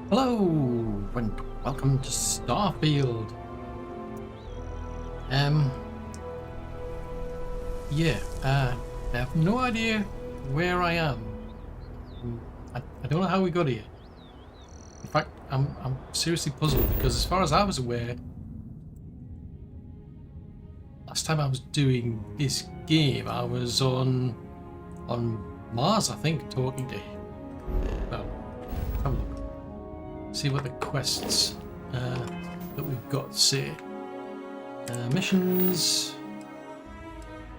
Hello and welcome to Starfield. I have no idea where I am. I don't know how we got here. In fact, I'm seriously puzzled because as far as I was aware, last time I was doing this game, I was on Mars, I think, talking to him. Well, have a look. See what the quests that we've got say. Missions.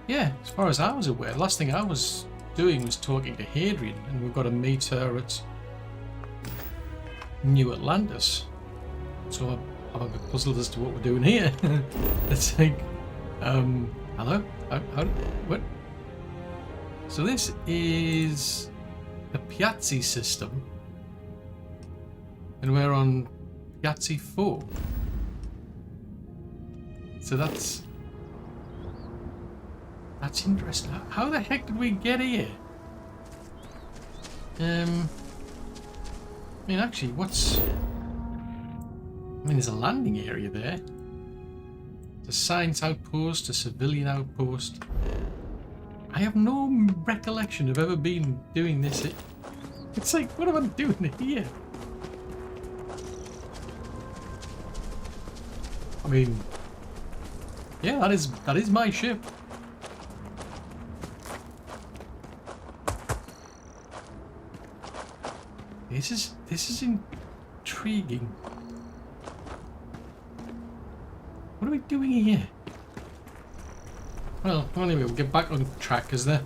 Yeah, as far as I was aware, the last thing I was doing was talking to Hadrian, and we've got to meet her at New Atlantis. So I'm a bit puzzled as to what we're doing here. It's like, hello? What? So this is the Piazzi system. And we're on Piazzi 4. So that's interesting. How the heck did we get here? I mean, actually, there's a landing area there. It's a science outpost, a civilian outpost. I have no recollection of ever been doing this. It's like, what am I doing here? I mean, yeah, that is my ship. This is intriguing. What are we doing here? Well, anyway, we'll get back on track because that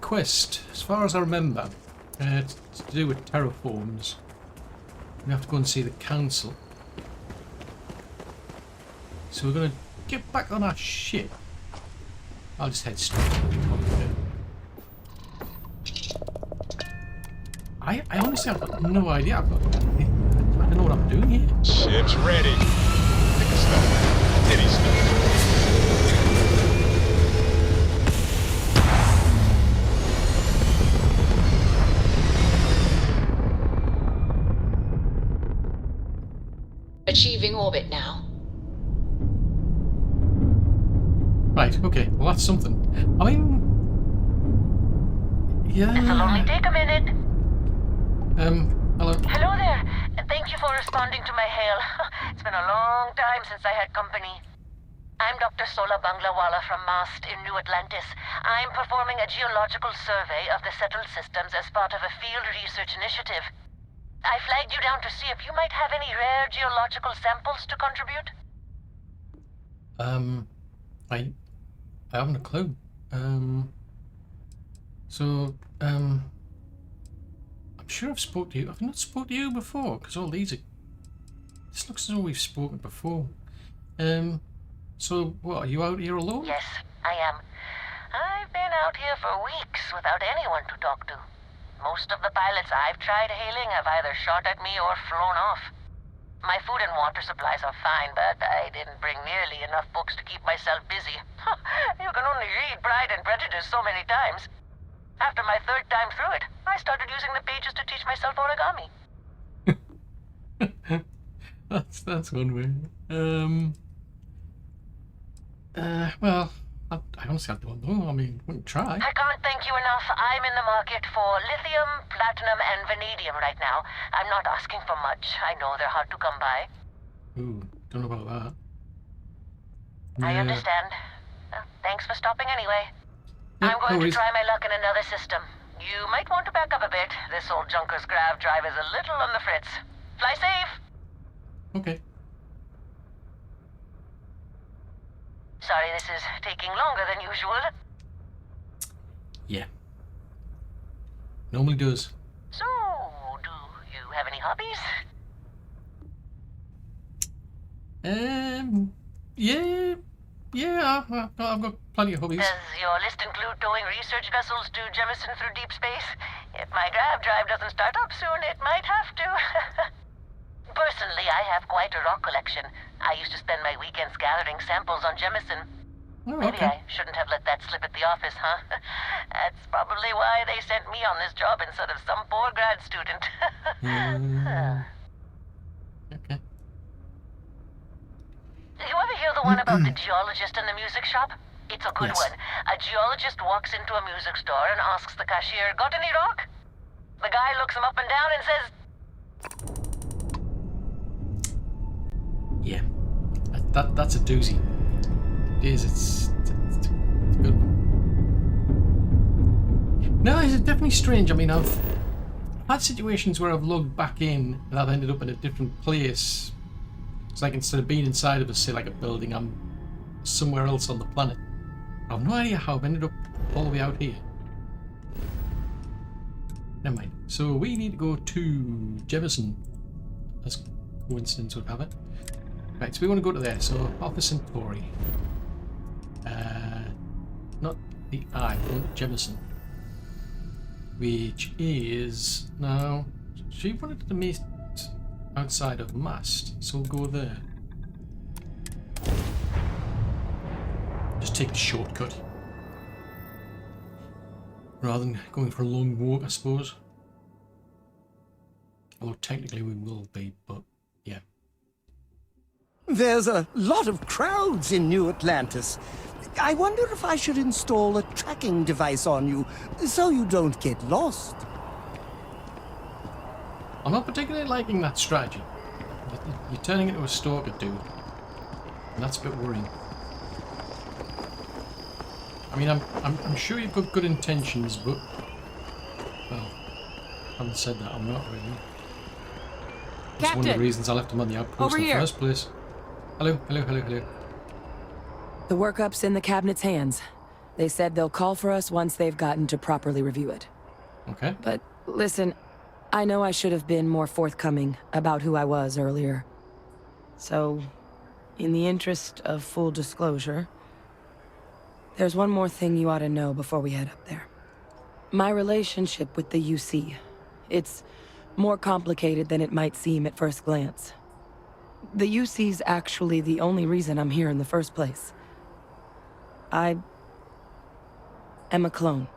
quest, as far as I remember, it's to do with terraforms. We have to go and see the council. So we're going to get back on our ship. I'll just head straight to the cockpit. I honestly have got no idea. I don't know what I'm doing here. Ship's ready. Pick a stuff. Any stuff. Achieving orbit now. Right, okay, well that's something. I mean... Yeah... This'll only take a minute. Hello? Hello there. Thank you for responding to my hail. It's been a long time since I had company. I'm Dr. Sola Banglawala from MAST in New Atlantis. I'm performing a geological survey of the settled systems as part of a field research initiative. I flagged you down to see if you might have any rare geological samples to contribute. I haven't a clue. I'm sure I've spoke to you. I've not spoke to you before, because all these are... This looks as though we've spoken before. So what, are you out here alone? Yes, I am. I've been out here for weeks without anyone to talk to. Most of the pilots I've tried hailing have either shot at me or flown off. My food and water supplies are fine, but I didn't bring nearly enough books to keep myself busy. You can only read Pride and Prejudice so many times. After my third time through it, I started using the pages to teach myself origami. That's one way. Well, I honestly don't know. I mean, wouldn't try. I can't thank you enough. I'm in the market for lithium, platinum, and vanadium right now. I'm not asking for much. I know they're hard to come by. Ooh, don't know about that. I Yeah. understand. Thanks for stopping anyway. Yeah, I'm going no to worries. try my luck in another system. You might want to back up a bit. This old junker's grav drive is a little on the fritz. Fly safe! Okay. Sorry this is taking longer than usual. Yeah. Normally does. So, do you have any hobbies? Yeah, I've got plenty of hobbies. Does your list include towing research vessels to Jemison through deep space? If my grav drive doesn't start up soon, it might have to. Personally, I have quite a rock collection. I used to spend my weekends gathering samples on Jemison. Oh, Maybe okay. I shouldn't have let that slip at the office, huh? That's probably why they sent me on this job instead of some poor grad student. Okay. You ever hear the one about the geologist in the music shop? It's a good Yes. one. A geologist walks into a music store and asks the cashier, "Got any rock?" The guy looks him up and down and says, Yeah. That's a doozy. It is. It's good. No, it's definitely strange. I mean, I've had situations where I've logged back in and I've ended up in a different place. It's like instead of being inside of say like a building, I'm somewhere else on the planet. I've no idea how I've ended up all the way out here. Never mind. So we need to go to Jefferson, as coincidence would have it. Right, so we want to go to there. So Office Centauri. Not the I, we're going to Jefferson. Which is now she wanted to meet outside of Mast, so we'll go there. Just take the shortcut rather than going for a long walk, I suppose. Although technically we will be, but yeah. There's a lot of crowds in New Atlantis. I wonder if I should install a tracking device on you, so you don't get lost. I'm not particularly liking that strategy. You're turning into a stalker, dude. And that's a bit worrying. I mean, I'm sure you've got good intentions, but... Well, having said that, I'm not really. That's one of the Captain! reasons I left him on the outpost Over in the here. first place. Hello, hello, hello, hello. The workup's in the cabinet's hands. They said they'll call for us once they've gotten to properly review it. Okay. But listen, I know I should have been more forthcoming about who I was earlier. So, in the interest of full disclosure, there's one more thing you ought to know before we head up there. My relationship with the UC. It's more complicated than it might seem at first glance. The UC's actually the only reason I'm here in the first place. I am a clone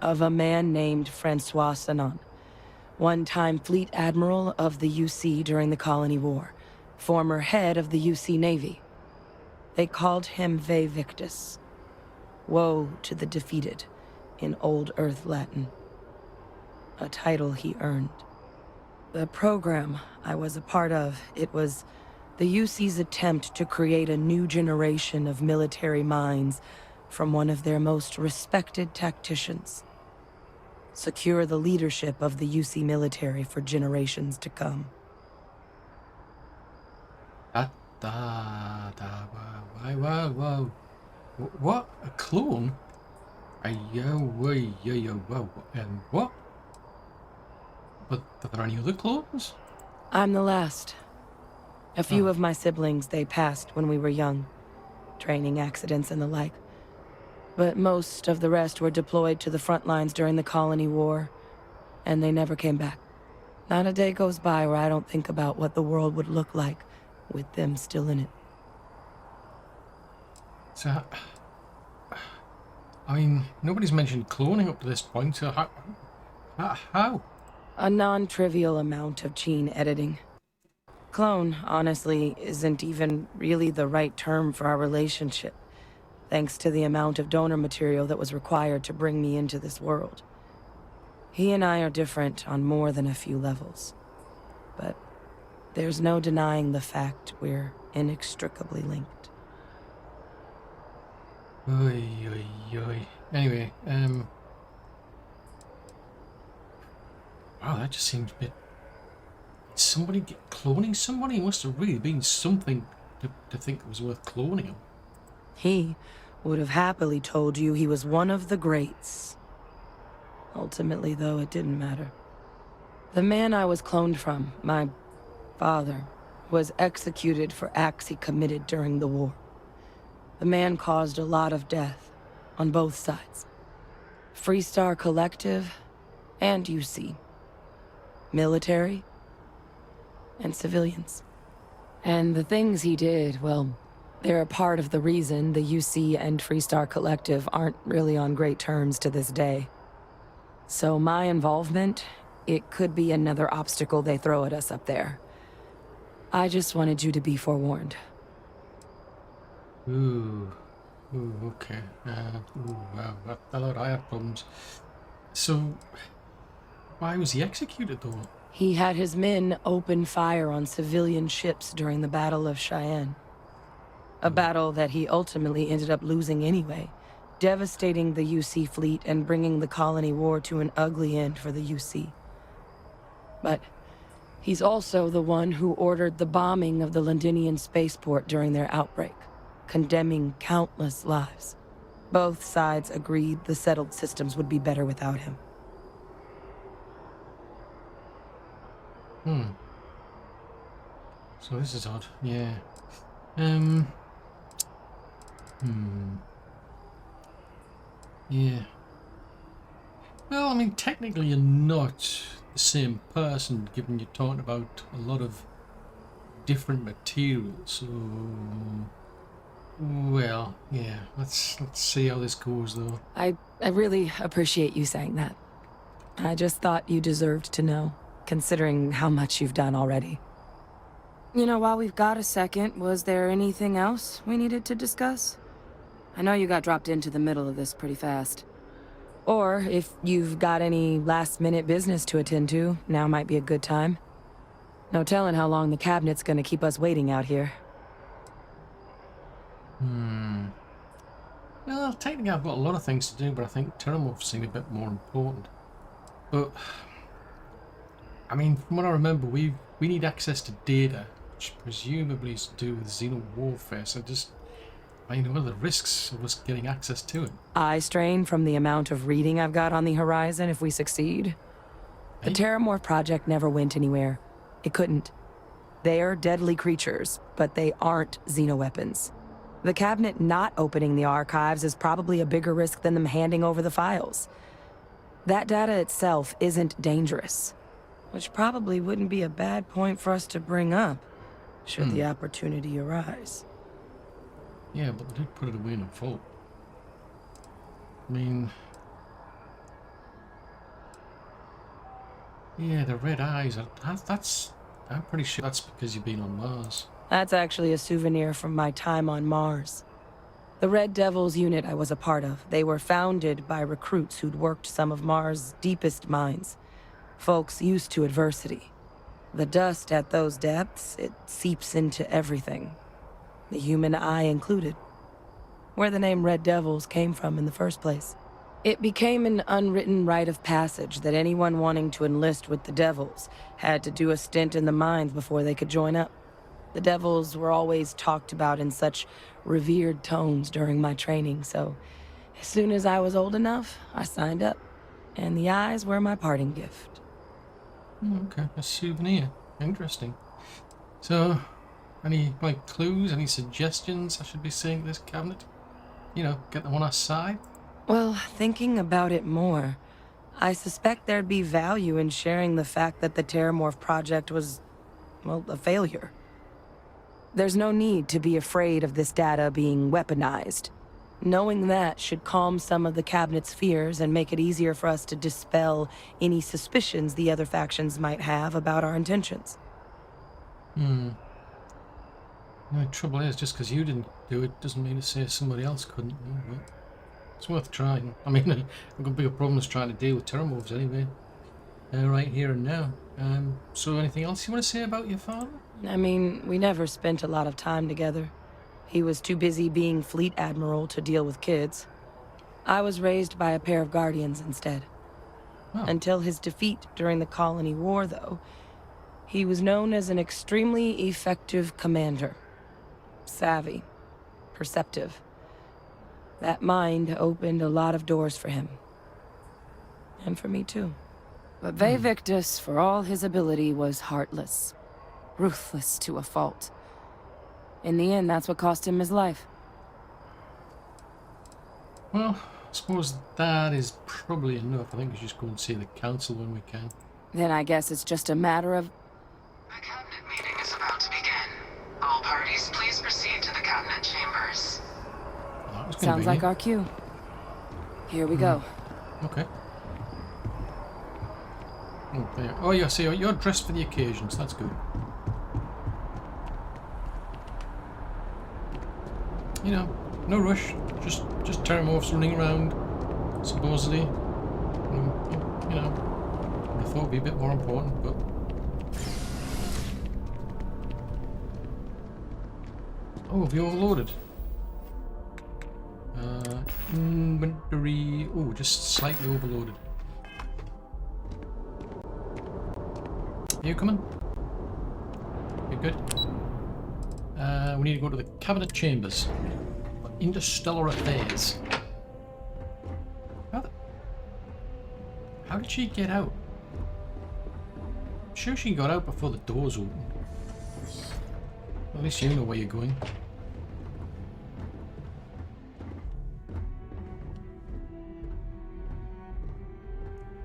of a man named Francois Sanon, one-time fleet admiral of the UC during the Colony War, former head of the UC Navy. They called him Ve Victus, woe to the defeated, in Old Earth Latin, a title he earned. The program I was a part of, it was the UC's attempt to create a new generation of military minds from one of their most respected tacticians. Secure the leadership of the UC military for generations to come. Wow. What? A clone? What? But are there any other clones? I'm the last. A few of my siblings, they passed when we were young. Training accidents and the like. But most of the rest were deployed to the front lines during the Colony War, and they never came back. Not a day goes by where I don't think about what the world would look like with them still in it. So, I mean, nobody's mentioned cloning up to this point, so how? A non-trivial amount of gene editing. Clone, honestly, isn't even really the right term for our relationship, thanks to the amount of donor material that was required to bring me into this world. He and I are different on more than a few levels, but there's no denying the fact we're inextricably linked. Oy. Anyway, wow, that just seems a bit... Somebody cloning somebody? It must have really been something to think it was worth cloning him. He would have happily told you he was one of the greats. Ultimately, though, it didn't matter. The man I was cloned from, my father, was executed for acts he committed during the war. The man caused a lot of death on both sides. Freestar Collective and UC. Military and civilians. And the things he did, well, they're a part of the reason the UC and Freestar Collective aren't really on great terms to this day. So my involvement, it could be another obstacle they throw at us up there. I just wanted you to be forewarned. Ooh, okay. Wow, I thought I had problems. So, why was he executed though? He had his men open fire on civilian ships during the Battle of Cheyenne. A battle that he ultimately ended up losing anyway, devastating the UC fleet and bringing the colony war to an ugly end for the UC. But he's also the one who ordered the bombing of the Londinian spaceport during their outbreak, condemning countless lives. Both sides agreed the settled systems would be better without him. So this is odd. Yeah. Yeah. Well, I mean, technically you're not the same person, given you're talking about a lot of different materials. So, well, yeah. Let's see how this goes, though. I really appreciate you saying that. I just thought you deserved to know, considering how much you've done already. You know, while we've got a second, was there anything else we needed to discuss? I know you got dropped into the middle of this pretty fast. Or if you've got any last-minute business to attend to, now might be a good time. No telling how long the cabinet's gonna keep us waiting out here. Well, technically I've got a lot of things to do, but I think Terramorphs seem a bit more important. But, I mean, from what I remember, we need access to data, which presumably is to do with Xeno warfare, so I mean, what are the risks of us getting access to it? I strain from the amount of reading I've got on the horizon if we succeed. The Terramorph project never went anywhere. It couldn't. They're deadly creatures, but they aren't xenoweapons. The cabinet not opening the archives is probably a bigger risk than them handing over the files. That data itself isn't dangerous, which probably wouldn't be a bad point for us to bring up, should the opportunity arise. Yeah, but they did put it away in a vault. I mean... Yeah, the red eyes, I'm pretty sure that's because you've been on Mars. That's actually a souvenir from my time on Mars. The Red Devils unit I was a part of, they were founded by recruits who'd worked some of Mars' deepest mines. Folks used to adversity. The dust at those depths, it seeps into everything. The human eye included. Where the name Red Devils came from in the first place. It became an unwritten rite of passage that anyone wanting to enlist with the Devils had to do a stint in the mines before they could join up. The Devils were always talked about in such revered tones during my training, so as soon as I was old enough, I signed up. And the eyes were my parting gift. Okay, a souvenir. Interesting. So, any clues, any suggestions I should be seeing in this cabinet? You know, get them on our side? Well, thinking about it more, I suspect there'd be value in sharing the fact that the Terramorph project was, well, a failure. There's no need to be afraid of this data being weaponized. Knowing that should calm some of the cabinet's fears and make it easier for us to dispel any suspicions the other factions might have about our intentions. The trouble is, just because you didn't do it doesn't mean to say somebody else couldn't. But it's worth trying. I mean, I've got bigger problems trying to deal with Terramorphs anyway. Right here and now. So anything else you want to say about your father? I mean, we never spent a lot of time together. He was too busy being fleet admiral to deal with kids. I was raised by a pair of guardians instead. Oh. Until his defeat during the colony war, though, he was known as an extremely effective commander. Savvy. Perceptive. That mind opened a lot of doors for him. And for me, too. But Victus, for all his ability, was heartless. Ruthless to a fault. In the end, that's what cost him his life. Well, I suppose that is probably enough. I think we should just go and see the council when we can. Then I guess it's just a matter of... The cabinet meeting is about to begin. All parties, please proceed to the cabinet chambers. Well, that was Sounds like convenient. our cue. Here we go. Okay. Oh, there. Oh, yeah, see, you're dressed for the occasion, so that's good. You know, no rush. Just Terramorphs running around, supposedly. You know, I thought it'd be a bit more important, but... Oh, have you overloaded? Inventory... Oh, just slightly overloaded. Are you coming? You good? We need to go to the cabinet chambers. Interstellar affairs. How did she get out? I'm sure she got out before the doors opened. At least you know where you're going.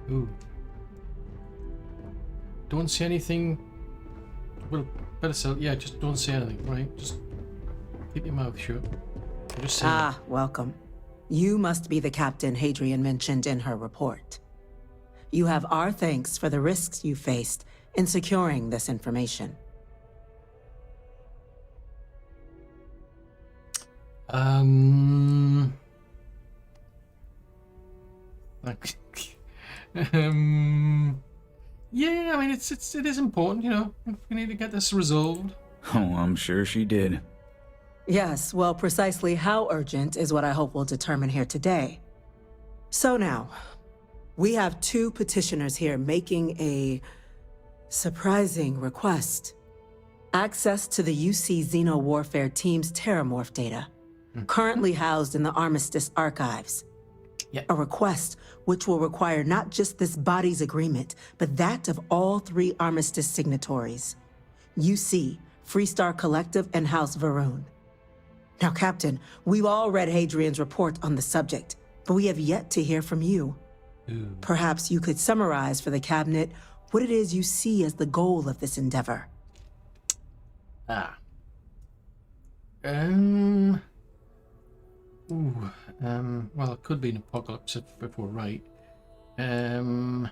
Ooh. Don't say anything. Well, better say, yeah, just don't say anything, right? Just keep your mouth shut. Just say Ah, welcome. You must be the captain Hadrian mentioned in her report. You have our thanks for the risks you faced in securing this information. Yeah, I mean, it is important, you know. We need to get this resolved. Oh, I'm sure she did. Yes, well, precisely how urgent is what I hope we'll determine here today. So now, we have two petitioners here making a surprising request. Access to the UC Xeno Warfare Team's Terramorph data, currently housed in the Armistice archives. Yeah. A request which will require not just this body's agreement, but that of all three Armistice signatories. UC, Freestar Collective, and House Varun. Now, Captain, we've all read Hadrian's report on the subject, but we have yet to hear from you. Ooh. Perhaps you could summarize for the Cabinet what it is you see as the goal of this endeavor. Well, it could be an apocalypse if we're right. Well,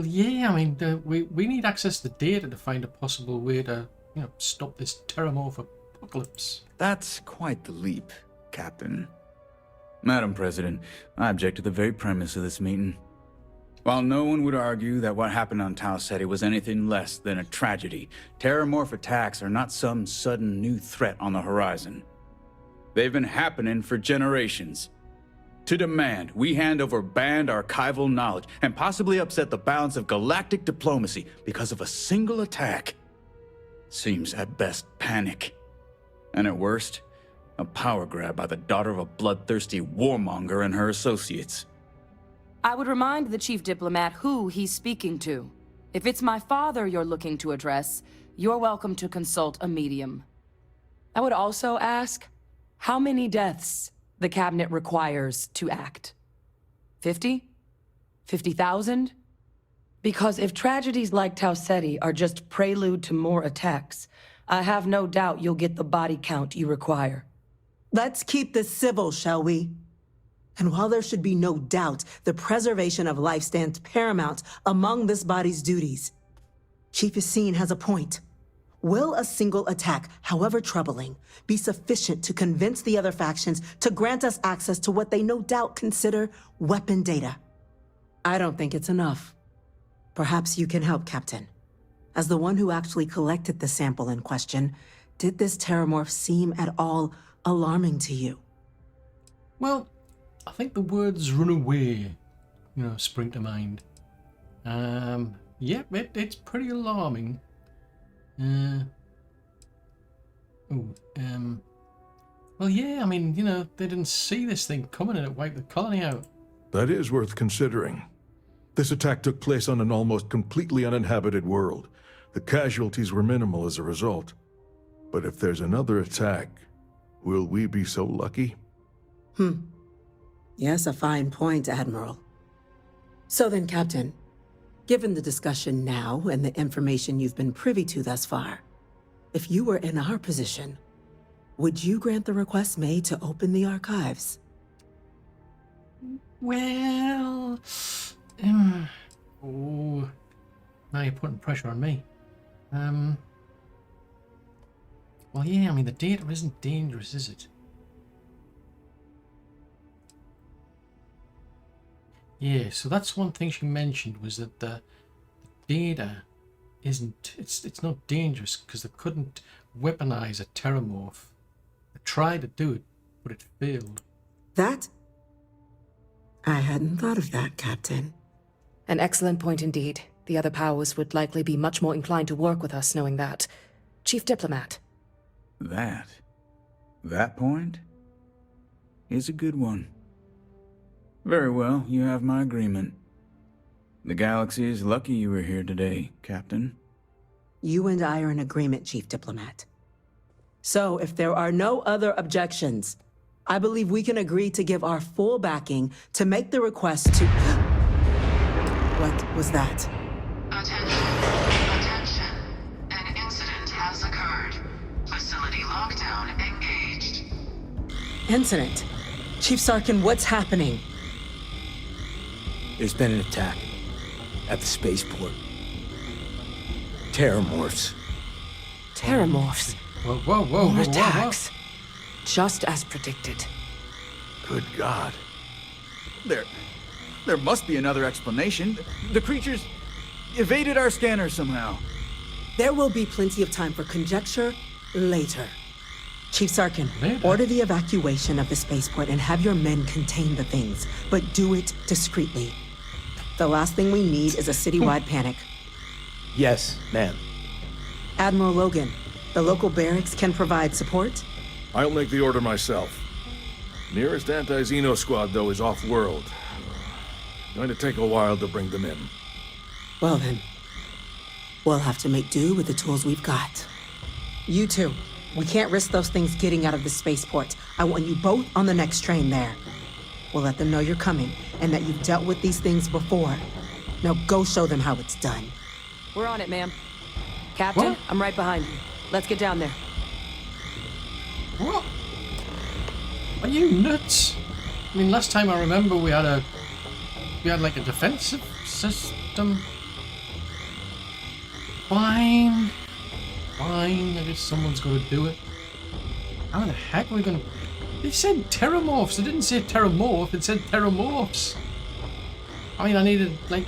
yeah, I mean, we need access to data to find a possible way to, you know, stop this Terramorph apocalypse. That's quite the leap, Captain. Madam President, I object to the very premise of this meeting. While no one would argue that what happened on Tau Ceti was anything less than a tragedy, Terramorph attacks are not some sudden new threat on the horizon. They've been happening for generations. To demand we hand over banned archival knowledge and possibly upset the balance of galactic diplomacy because of a single attack seems at best panic. And at worst, a power grab by the daughter of a bloodthirsty warmonger and her associates. I would remind the chief diplomat who he's speaking to. If it's my father you're looking to address, you're welcome to consult a medium. I would also ask, how many deaths the Cabinet requires to act? 50? 50,000? Because if tragedies like Tau Ceti are just prelude to more attacks, I have no doubt you'll get the body count you require. Let's keep this civil, shall we? And while there should be no doubt the preservation of life stands paramount among this body's duties, Chief Yassine has a point. Will a single attack, however troubling, be sufficient to convince the other factions to grant us access to what they no doubt consider weapon data? I don't think it's enough. Perhaps you can help, Captain. As the one who actually collected the sample in question, did this Terramorph seem at all alarming to you? Well, I think the words "run away," you know, spring to mind. Yep, it's pretty alarming. Well, yeah, I mean, you know, they didn't see this thing coming and it wiped the colony out. That is worth considering. This attack took place on an almost completely uninhabited world. The casualties were minimal as a result. But if there's another attack, will we be so lucky? Yes, a fine point, Admiral. So then, Captain, given the discussion now and the information you've been privy to thus far, if you were in our position, would you grant the request made to open the archives? Well... oh... Now you're putting pressure on me. Well, yeah, I mean, the data isn't dangerous, is it? Yeah, so that's one thing she mentioned, was that the data isn't... It's not dangerous, because they couldn't weaponize a terramorph. They tried to do it, but it failed. That? I hadn't thought of that, Captain. An excellent point indeed. The other powers would likely be much more inclined to work with us knowing that. Chief Diplomat. That point is a good one. Very well, you have my agreement. The galaxy is lucky you were here today, Captain. You and I are in agreement, Chief Diplomat. So, if there are no other objections, I believe we can agree to give our full backing to make the request to... What was that? Attention. An incident has occurred. Facility lockdown engaged. Incident? Chief Sarkin, what's happening? There's been an attack at the spaceport. Terramorphs. Terramorphs. Whoa, More attacks. Just as predicted. Good God. There must be another explanation. The creatures evaded our scanner somehow. There will be plenty of time for conjecture later. Chief Sarkin, Later? order the evacuation of the spaceport and have your men contain the things, but do it discreetly. The last thing we need is a citywide panic. Yes, ma'am. Admiral Logan, the local barracks can provide support? I'll make the order myself. Nearest anti-Xeno squad, though, is off-world. Going to take a while to bring them in. Well then, we'll have to make do with the tools we've got. You two, we can't risk those things getting out of the spaceport. I want you both on the next train there. We'll let them know you're coming and that you've dealt with these things before. Now go show them how it's done. We're on it, ma'am. Captain, What? I'm right behind you. Let's get down there. What? Are you nuts? I mean, last time I remember we had like a defensive system. Fine. I guess someone's got to do it. How the heck are we gonna... They said terramorphs. It didn't say terramorph. It said terramorphs. I mean, I needed, like,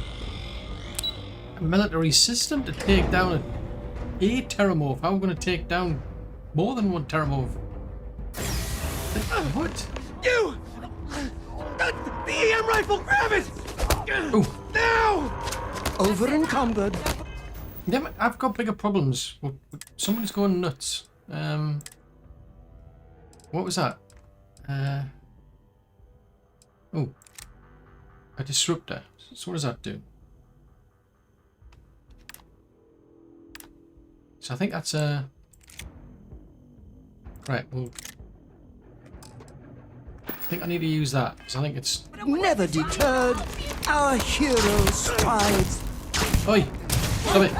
a military system to take down a terramorph. How are we going to take down more than one terramorph? What? You! The EM rifle, grab it! Ooh. Now! Over encumbered. Yeah, I've got bigger problems. Somebody's going nuts. What was that? Oh. A disruptor. So what does that do? So I think that's a... Right, well... I think I need to use that, because I think it's... Never deterred, our hero strives. Oi! Stop it!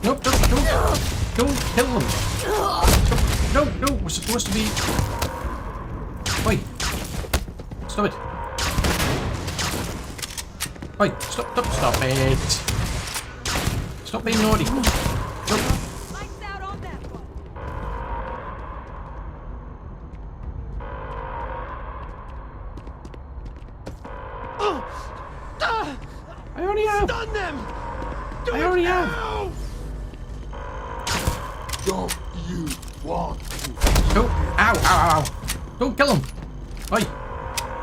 Nope, don't kill them! No, we're supposed to be... Oi! Stop it! Oi, stop it! Stop being naughty! Nope. I already have! Stun them! I already have! Don't you want to? Go! Ow! Don't kill him! Oi!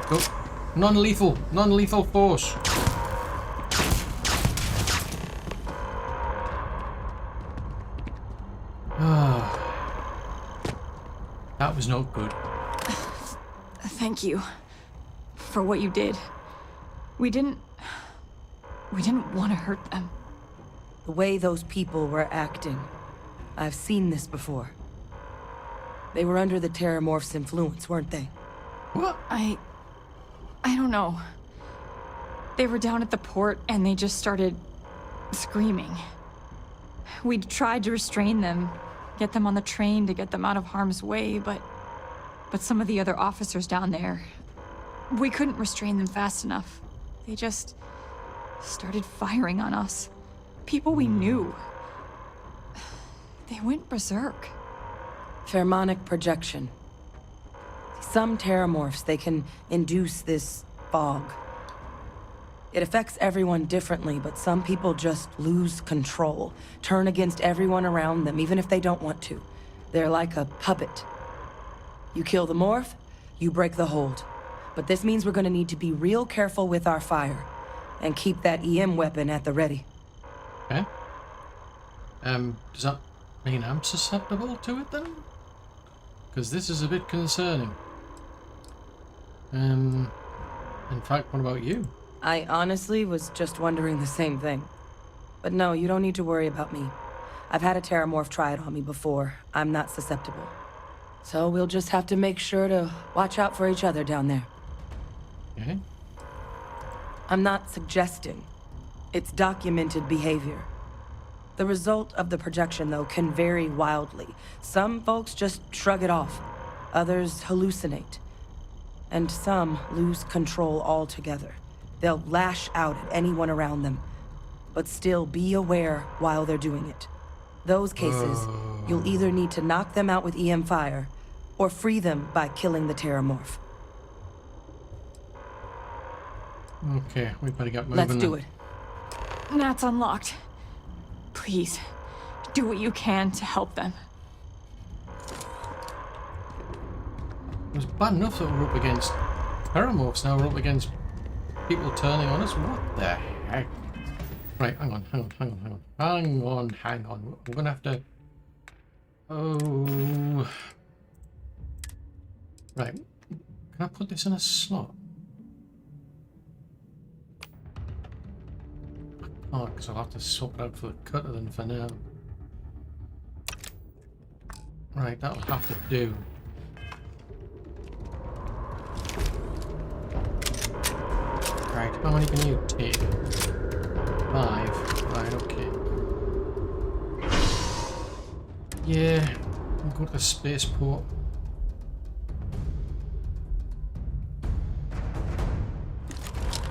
Go! Non-lethal force! That was not good. Thank you for what you did. We didn't want to hurt them. The way those people were acting. I've seen this before. They were under the Terramorph's influence, weren't they? What? I don't know. They were down at the port and they just started screaming. We tried to restrain them, get them on the train to get them out of harm's way, but some of the other officers down there, we couldn't restrain them fast enough. They just started firing on us. People we knew. They went berserk. Pheromonic projection. Some terramorphs, they can induce this fog. It affects everyone differently, but some people just lose control, turn against everyone around them, even if they don't want to. They're like a puppet. You kill the morph, you break the hold. But this means we're gonna need to be real careful with our fire, and keep that EM weapon at the ready. Okay. Does that mean I'm susceptible to it then? Because this is a bit concerning. In fact, what about you? I honestly was just wondering the same thing. But no, you don't need to worry about me. I've had a terramorph try it on me before. I'm not susceptible. So we'll just have to make sure to watch out for each other down there. Okay. I'm not suggesting. It's documented behavior. The result of the projection, though, can vary wildly. Some folks just shrug it off. Others hallucinate. And some lose control altogether. They'll lash out at anyone around them, but still be aware while they're doing it. Those cases, you'll either need to knock them out with EM fire, or free them by killing the terramorph. Okay, we better get moving. Let's do it. Nat's unlocked. Please, do what you can to help them. It was bad enough that we're up against terramorphs, now we're up against people turning on us. What the heck? Right, hang on. We're gonna have to... Oh... Right. Can I put this in a slot? Oh, because I'll have to swap it out for the cutter then for now. Right, that'll have to do. Right, how many can you take? 5. Right, okay. Yeah, we'll go to the spaceport.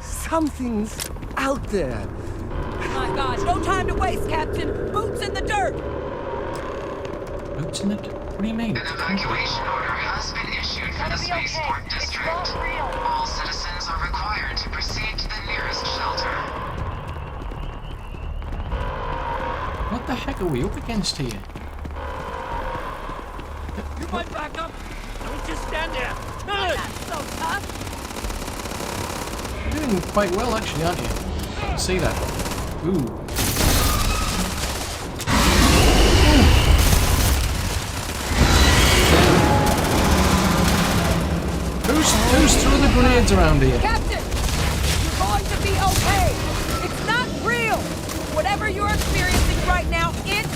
Something's out there. My God, no time to waste, Captain! Boots in the dirt! Boots in the dirt? What do you mean? An evacuation order has been issued for the spaceport district. All citizens are required to proceed to the nearest shelter. What the heck are we up against here? You might back up. Don't just stand there. That's so tough! You're doing quite well, actually, aren't you? I can see that. Ooh. Who's throwing the grenades around here? Captain! You're going to be okay! It's not real! Whatever you're experiencing right now, it's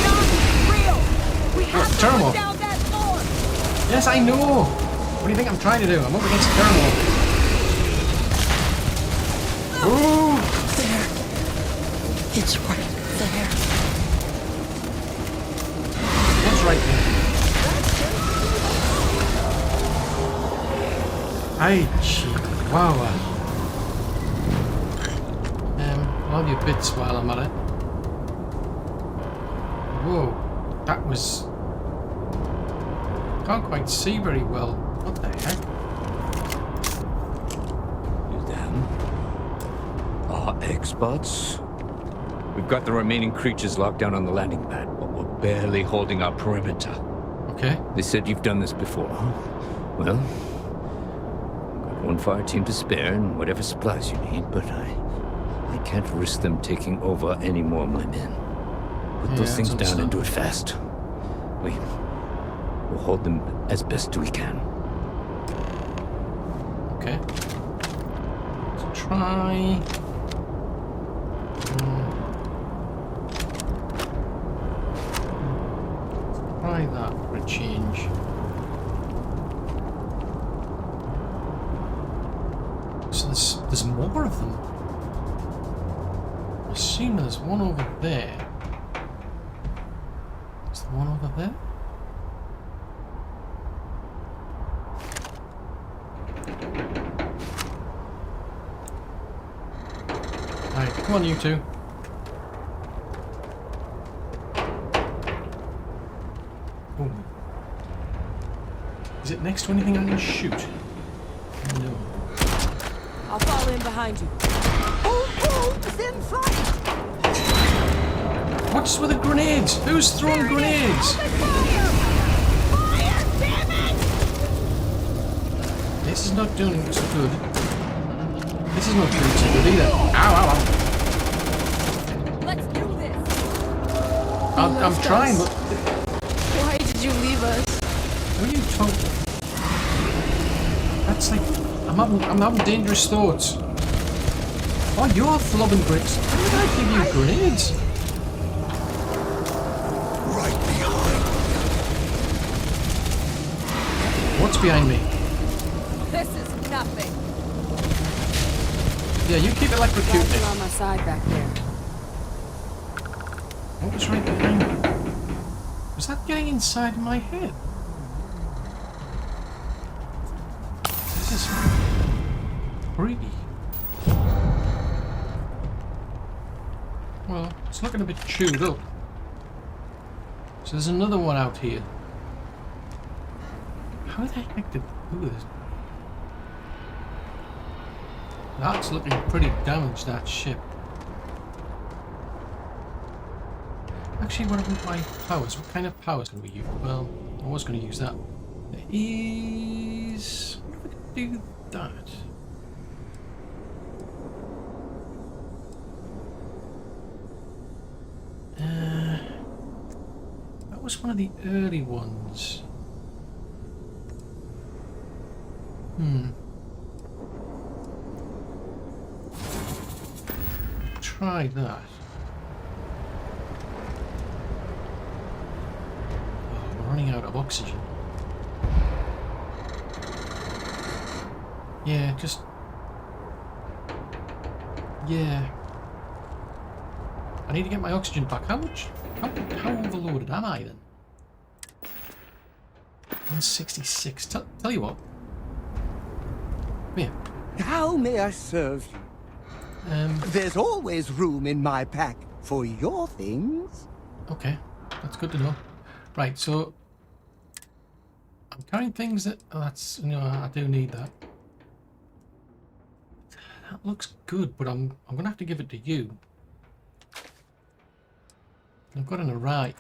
not real! We have to put down that thorn! Yes, I know! What do you think I'm trying to do? I'm up against Thermal. Ooh! There. It's right there. What's right there? Ay, chihuahua. I'll have your bits while I'm at it. Whoa, that was... Can't quite see very well. What the heck? You them are experts. We've got the remaining creatures locked down on the landing pad, but we're barely holding our perimeter. Okay. They said you've done this before, huh? Well, got one fire team to spare and whatever supplies you need, but I can't risk them taking over any more of my men. Put those things down and do it fast. We'll hold them as best we can. Okay. Let's try... Try that for a change. So there's more of them. I assume there's one over there. It's the One over there. Alright, come on you two. Oh. Is it next to anything I can shoot? No. I'll fall in behind you. Then flight! What's with the grenades? Who's throwing grenades? This is not doing so good. This is not doing so good either. Ow, ow, ow. Let's do this. I'm trying, but... Why did you leave us? Who are you talking? That's like... I'm having dangerous thoughts. Oh, you're flobbing bricks. How did I give you grenades? Right behind. What's behind me? This is nothing. Yeah, you keep electrocuting. On my side back there. What was right behind me? Was that getting inside my head? This is freaky. Well, it's looking a bit chewed up. So there's another one out here. How the heck did... Ooh, that's looking pretty damaged, that ship. Actually, what about my powers? What kind of powers can we use? Well, I was going to use that. There is... I wonder if I could do that. That was one of the early ones. Try that. Oh, we're running out of oxygen. Yeah, just... Yeah. I need to get my oxygen back. How much? How overloaded am I then? 166. Tell you what. Come here. How may I serve you? There's always room in my pack for your things. Okay, that's good to know. Right, so I'm carrying things that... Oh, that's... You know, I do need that. That looks good, but I'm gonna have to give it to you. I've got an Orion.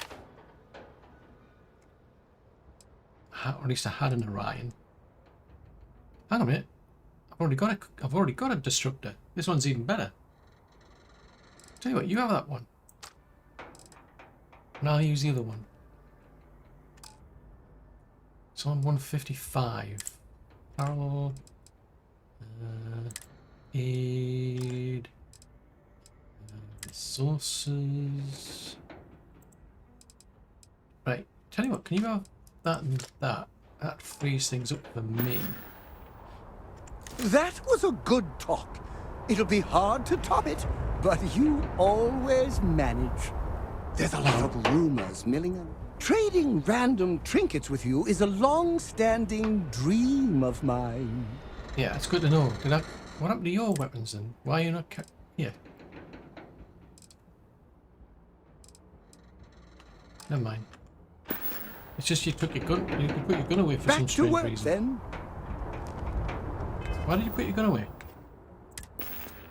Or at least I had an Orion. Hang on a minute. I've already got a Destructor. This one's even better. Tell you what, you have that one. And I'll use the other one. It's on 155. Parallel. Aid. Resources. Right, tell you what, can you have that and that? That frees things up for me. That was a good talk. It'll be hard to top it, but you always manage. There's a lot of rumors milling around. Trading random trinkets with you is a long-standing dream of mine. Yeah, it's good to know. What happened to your weapons then? Why are you not here? Never mind. It's just you took your gun. You put your gun away for some strange reason. Then. Why did you put your gun away?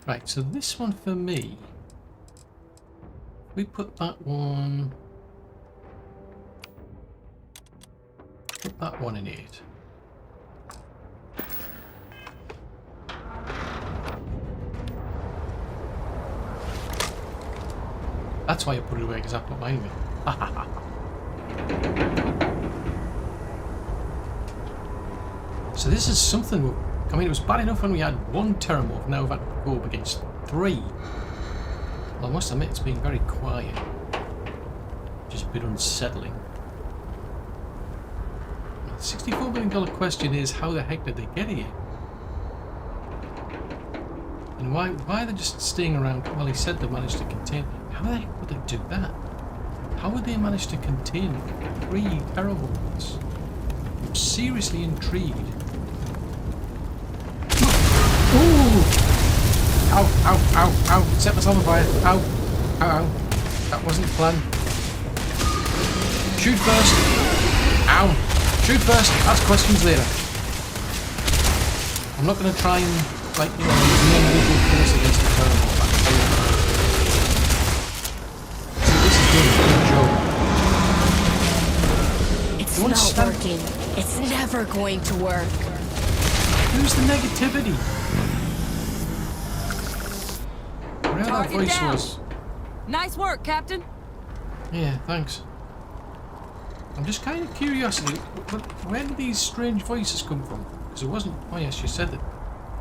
Right, so this one for me. We put that one. Put that one in it. That's why I put it away, because I put mine away. So this is something. I mean, it was bad enough when we had one Terramorph. Now we've had to go up against 3. Well, I must admit, it's been very quiet. Just a bit unsettling. The $64 million question is, how the heck did they get here? And why are they just staying around? Well, he said they managed to contain. How the heck would they do that? How would they manage to contain 3 teravolts? I'm seriously intrigued. Ooh! Ow, ow, ow, ow. Set myself on fire. Ow, ow, ow. That wasn't the plan. Shoot first. Ow. Shoot first. Ask questions later. I'm not going to try and, like, you know, use the individual force against the thermal. See, this is doing a good job. It's not working. It's never going to work. Who's the negativity? Whatever that voice was. Nice work, Captain. Yeah, thanks. I'm just kind of curious, where did these strange voices come from? Because it wasn't... Oh yes, she said that.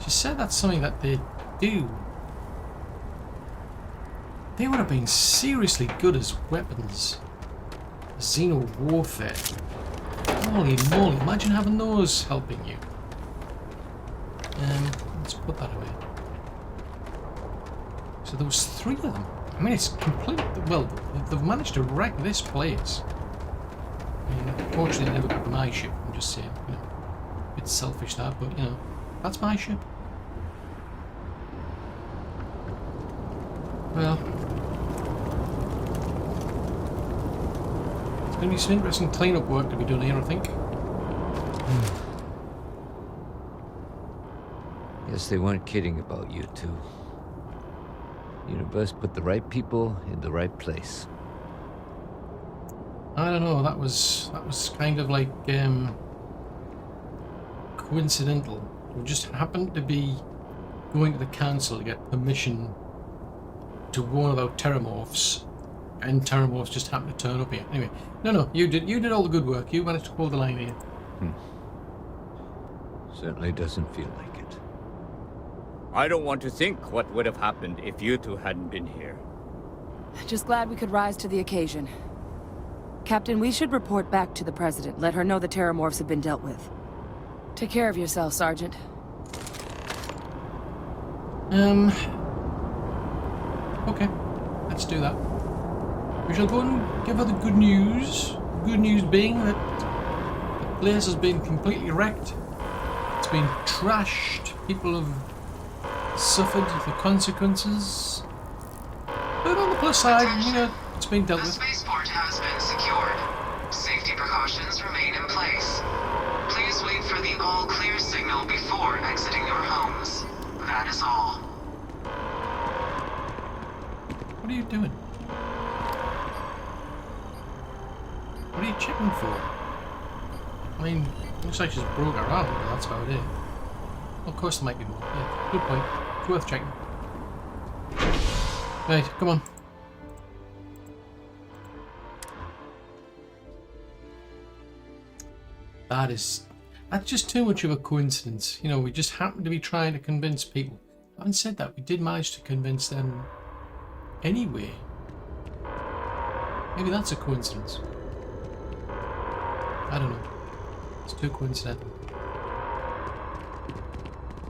She said that's something that they do. They would have been seriously good as weapons. Xeno warfare. Holy moly, imagine having those helping you. Let's put that away. So there was 3 of them. I mean, it's complete. Well, they've managed to wreck this place. I mean, unfortunately, I never got my ship. I'm just saying, you know, a bit selfish that, but you know, that's my ship. Well, it's going to be some interesting clean-up work to be done here, I think. Guess they weren't kidding about you two. Universe put the right people in the right place. I don't know, that was kind of like coincidental. We just happened to be going to the council to get permission to one of those terramorphs, and terramorphs just happened to turn up here. Anyway, no, you did all the good work. You managed to hold the line here. Certainly doesn't feel like it. I don't want to think what would have happened if you two hadn't been here. Just glad we could rise to the occasion. Captain, we should report back to the President. Let her know the terramorphs have been dealt with. Take care of yourself, Sergeant. Okay, let's do that. We shall go and give her the good news. Good news being that the place has been completely wrecked. It's been trashed. People have suffered the consequences. But on the plus side, you know, it's been dealt with. The spaceport has been secured. Safety precautions remain in place. Please wait for the all-clear signal before exiting your homes. That is all. What are you doing? What are you checking for? I mean, looks like she's broke her arm, but that's about it. Well, of course there might be more. Yeah, good point. It's worth checking. Right, come on. That's just too much of a coincidence. You know, we just happen to be trying to convince people. Having said that, we did manage to convince them anyway. Maybe that's a coincidence. I don't know. It's too coincidental.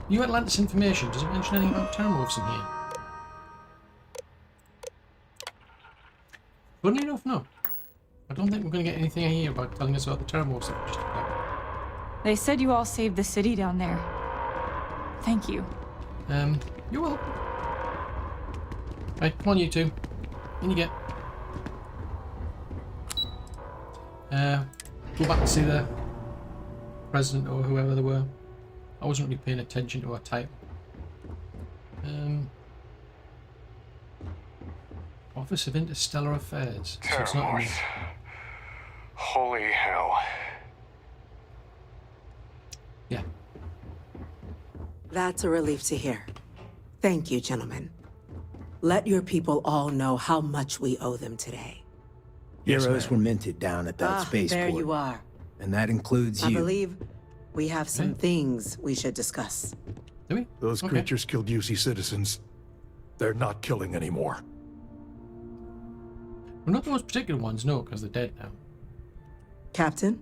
New Atlantis information. Does it mention anything about terramorphs in here? Funnily enough, no. I don't think we're going to get anything here about telling us about the terramorphs that we just attacked. They said you all saved the city down there. Thank you. You're welcome. Right, come on you two. In you get. Go back and see the president or whoever they were. I wasn't really paying attention to our title. Office of Interstellar Affairs. So it's not me. Holy hell. Yeah. That's a relief to hear. Thank you, gentlemen. Let your people all know how much we owe them today. Heroes were minted down at that spaceport. There you are. And that includes you. I believe we have some things we should discuss. Do we? Those creatures killed UC citizens. They're not killing anymore. Well, not those particular ones, no, because they're dead now. Captain?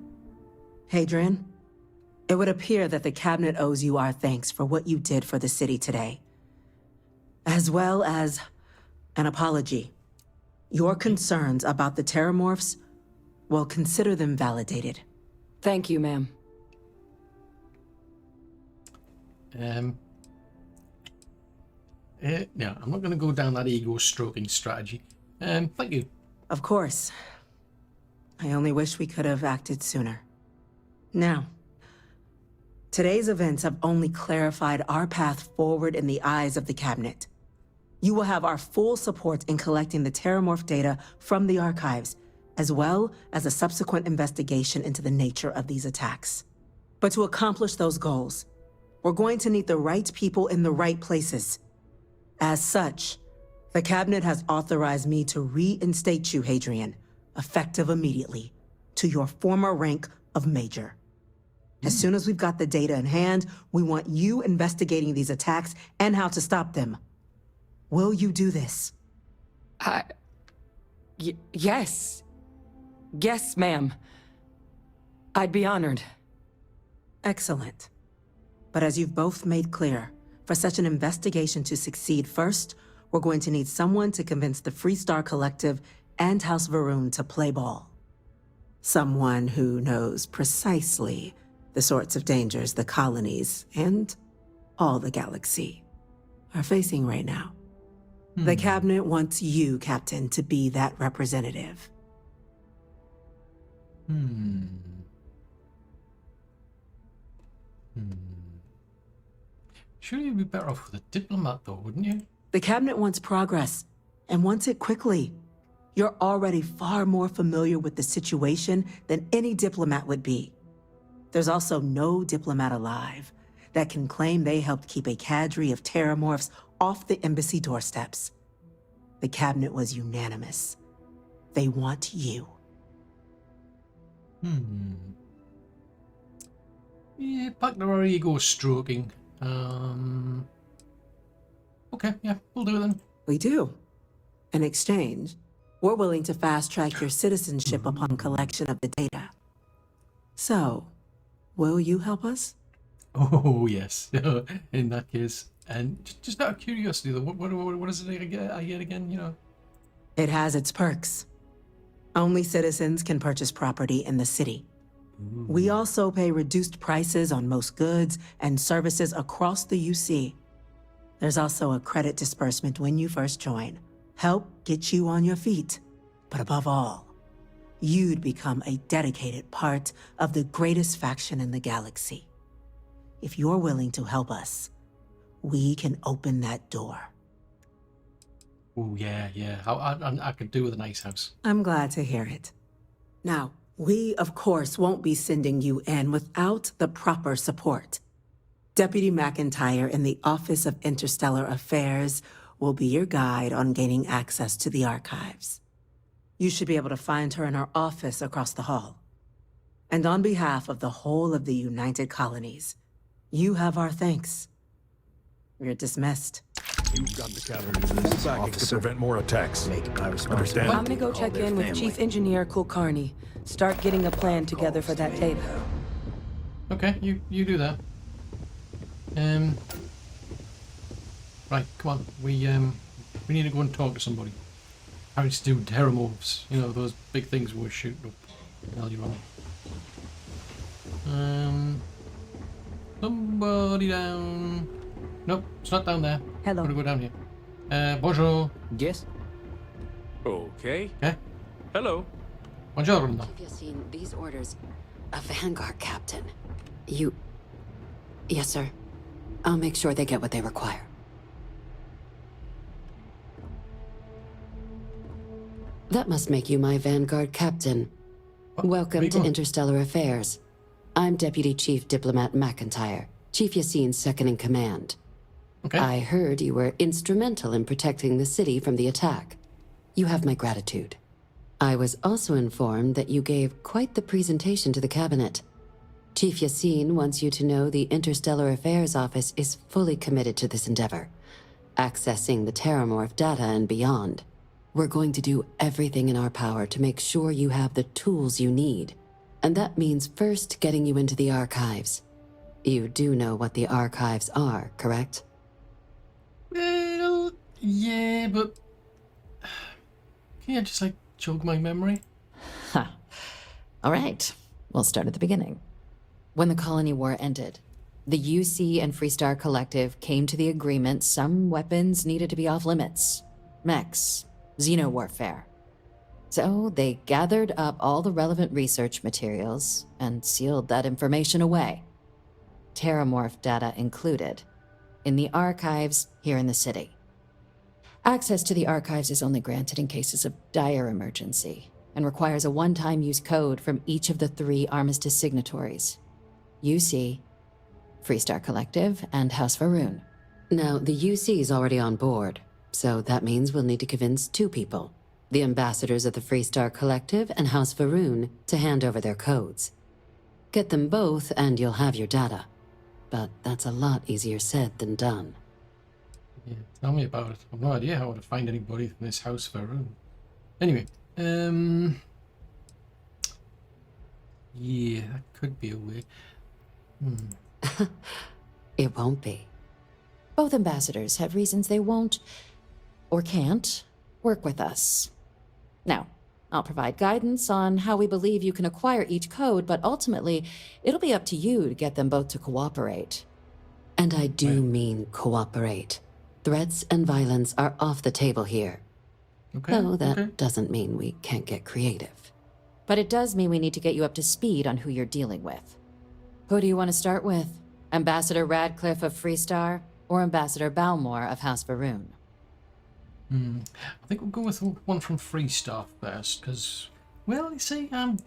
Hadrian? It would appear that the Cabinet owes you our thanks for what you did for the city today. As well as an apology. Your concerns about the terramorphs, well, consider them validated. Thank you, ma'am. Yeah, I'm not going to go down that ego-stroking strategy. Thank you. Of course. I only wish we could have acted sooner. Now, today's events have only clarified our path forward in the eyes of the Cabinet. You will have our full support in collecting the terramorph data from the archives, as well as a subsequent investigation into the nature of these attacks. But to accomplish those goals, we're going to need the right people in the right places. As such, the Cabinet has authorized me to reinstate you, Hadrian, effective immediately, to your former rank of Major. As soon as we've got the data in hand, we want you investigating these attacks and how to stop them. Will you do this? Yes. Yes, ma'am. I'd be honored. Excellent. But as you've both made clear, for such an investigation to succeed, first, we're going to need someone to convince the Freestar Collective and House Varun to play ball. Someone who knows precisely the sorts of dangers the colonies and all the galaxy are facing right now. The Cabinet wants you, Captain, to be that representative. Surely you'd be better off with a diplomat, though, wouldn't you? The Cabinet wants progress, and wants it quickly. You're already far more familiar with the situation than any diplomat would be. There's also no diplomat alive that can claim they helped keep a cadre of terramorphs off the embassy doorsteps. The Cabinet was unanimous. They want you. Yeah, back to our ego stroking. Okay, yeah, we'll do it then. We do. In exchange, we're willing to fast-track your citizenship upon collection of the data. So, will you help us? Oh, yes. In that case. And just out of curiosity, though, what is it I get again, you know? It has its perks. Only citizens can purchase property in the city. We also pay reduced prices on most goods and services across the UC. There's also a credit disbursement when you first join. Help get you on your feet. But above all, you'd become a dedicated part of the greatest faction in the galaxy. If you're willing to help us, we can open that door. Oh, yeah. I could do with a nice house. I'm glad to hear it. Now, we, of course, won't be sending you in without the proper support. Deputy McIntyre in the Office of Interstellar Affairs will be your guide on gaining access to the archives. You should be able to find her in her office across the hall. And on behalf of the whole of the United Colonies, you have our thanks. You're dismissed. You've got the counter backing to prevent more attacks. Understand? I'm gonna go check in with Chief Engineer Kulkarni. Start getting a plan together for that data. Okay, you do that. Right, come on. We need to go and talk to somebody. How to do terramorphs, you know, those big things we're shooting up earlier on. Somebody down. Nope, it's not down there. Hello. I'm gonna go down here. Bonjour. Yes? Okay. Hello. Buongiorno. Have you seen these orders? A Vanguard captain. You... Yes, sir. I'll make sure they get what they require. That must make you my Vanguard captain. Welcome to Interstellar Affairs. I'm Deputy Chief Diplomat McIntyre, Chief Yassine's second-in-command. Okay. I heard you were instrumental in protecting the city from the attack. You have my gratitude. I was also informed that you gave quite the presentation to the Cabinet. Chief Yassine wants you to know the Interstellar Affairs Office is fully committed to this endeavor, accessing the terramorph data and beyond. We're going to do everything in our power to make sure you have the tools you need. And that means first getting you into the archives. You do know what the archives are, correct? Well, yeah, but Can you just like jog my memory? Huh. All right, we'll start at the beginning. When the colony war ended, the UC and Freestar Collective came to the agreement some weapons needed to be off limits. Mechs, xeno-warfare. So they gathered up all the relevant research materials and sealed that information away. Terramorph data included, in the archives here in the city. Access to the archives is only granted in cases of dire emergency and requires a one-time use code from each of the 3 Armistice signatories. UC, Freestar Collective, and House Va'ruun. Now, the UC is already on board, so that means we'll need to convince 2 people. The ambassadors of the Freestar Collective and House Va'ruun to hand over their codes. Get them both and you'll have your data. But that's a lot easier said than done. Yeah, tell me about it. I've no idea how to find anybody from this House Va'ruun. Anyway, yeah, that could be a way. It won't be. Both ambassadors have reasons they won't, or can't, work with us. Now, I'll provide guidance on how we believe you can acquire each code, but ultimately, it'll be up to you to get them both to cooperate. And I do mean cooperate. Threats and violence are off the table here. Okay. Though that doesn't mean we can't get creative. But it does mean we need to get you up to speed on who you're dealing with. Who do you want to start with? Ambassador Radcliffe of Freestar, or Ambassador Balmore of House Va'ruun? I think we'll go with one from Freestar first, because, well, you see, I'm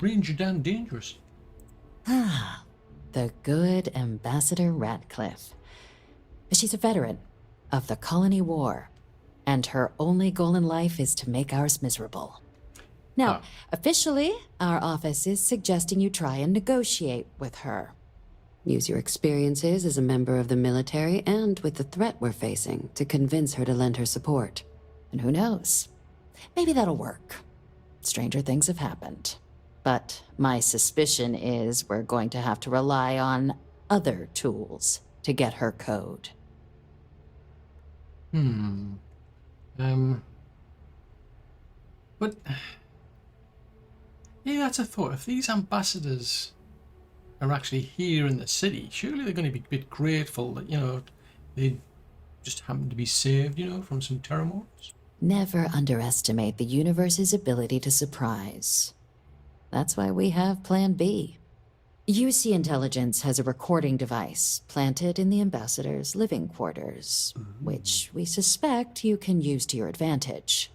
ranger down dangerous. Ah, the good Ambassador Radcliffe. She's a veteran of the Colony War, and her only goal in life is to make ours miserable. Now, officially, our office is suggesting you try and negotiate with her. Use your experiences as a member of the military and with the threat we're facing to convince her to lend her support. And who knows? Maybe that'll work. Stranger things have happened. But my suspicion is we're going to have to rely on other tools to get her code. But yeah, that's a thought. If these ambassadors are actually here in the city, surely they're going to be a bit grateful that, you know, they just happen to be saved, you know, from some terramorphs. Never underestimate the universe's ability to surprise. That's why we have Plan B. UC Intelligence has a recording device planted in the ambassador's living quarters, which we suspect you can use to your advantage.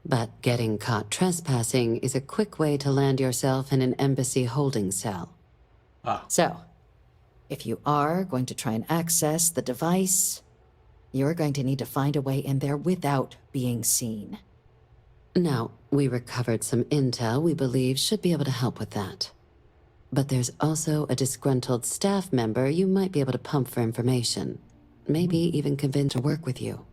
But getting caught trespassing is a quick way to land yourself in an embassy holding cell. So, if you are going to try and access the device, you're going to need to find a way in there without being seen. Now, we recovered some intel we believe should be able to help with that. But there's also a disgruntled staff member you might be able to pump for information. Maybe even convince to work with you.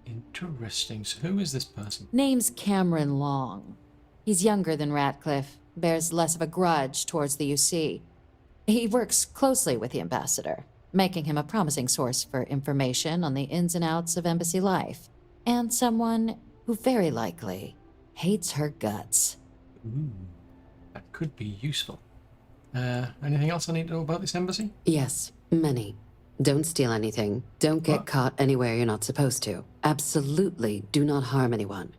Interesting. So who is this person? Name's Cameron Long. He's younger than Ratcliffe, bears less of a grudge towards the UC. He works closely with the ambassador, making him a promising source for information on the ins and outs of embassy life, and someone who very likely hates her guts. That could be useful. Anything else I need to know about this embassy? Yes, many. Don't steal anything. Don't get caught anywhere you're not supposed to. Absolutely do not harm anyone.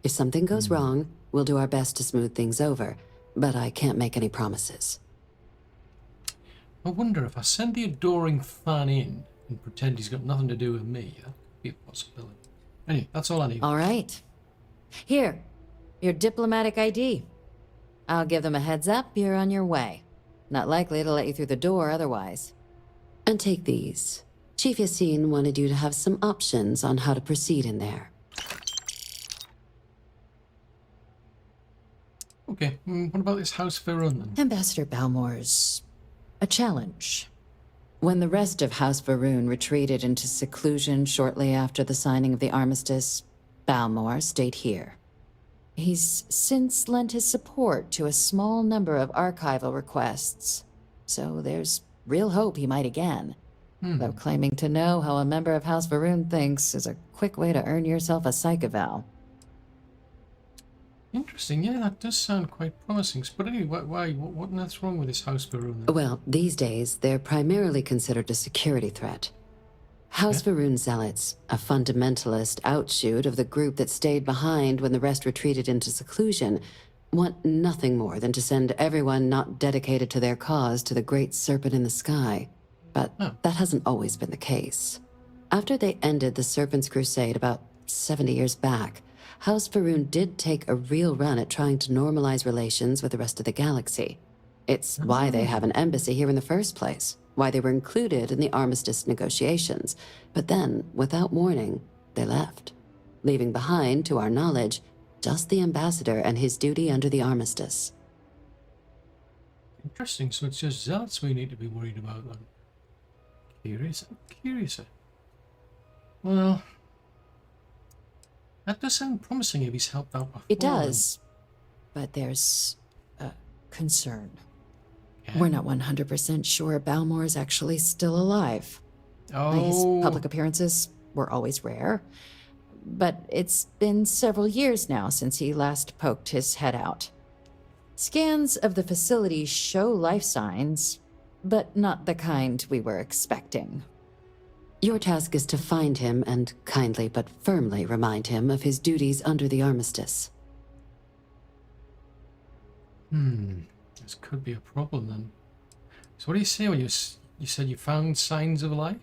If something goes wrong, we'll do our best to smooth things over, but I can't make any promises. I wonder if I send the adoring fan in and pretend he's got nothing to do with me. That could be a possibility. Anyway, that's all I need. All right. Here, your diplomatic ID. I'll give them a heads up you're on your way. Not likely to let you through the door otherwise. And take these. Chief Yassine wanted you to have some options on how to proceed in there. Okay, what about this House Va'ruun then? Ambassador Balmore's a challenge. When the rest of House Va'ruun retreated into seclusion shortly after the signing of the armistice, Balmore stayed here. He's since lent his support to a small number of archival requests, so there's real hope he might again. Though claiming to know how a member of House Varun thinks is a quick way to earn yourself a psych eval. Interesting, yeah, that does sound quite promising. But anyway, why? What on earth's wrong with this House Varun? Well, these days, they're primarily considered a security threat. House Varun Zealots, a fundamentalist outshoot of the group that stayed behind when the rest retreated into seclusion, want nothing more than to send everyone not dedicated to their cause to the great serpent in the sky. But that hasn't always been the case. After they ended the Serpent's Crusade about 70 years back, House Varun did take a real run at trying to normalize relations with the rest of the galaxy. It's why they have an embassy here in the first place, why they were included in the armistice negotiations. But then, without warning, they left, leaving behind, to our knowledge, just the ambassador and his duty under the armistice. Interesting, so it's just Zealots we need to be worried about then. Curious. Well, that does sound promising if he's helped out before. It does, but there's a concern. We're not 100% sure Balmor is actually still alive. His public appearances were always rare, but it's been several years now since he last poked his head out. Scans of the facility show life signs, but not the kind we were expecting. Your task is to find him and kindly but firmly remind him of his duties under the armistice. This could be a problem then. So what do you say when you said you found signs of life?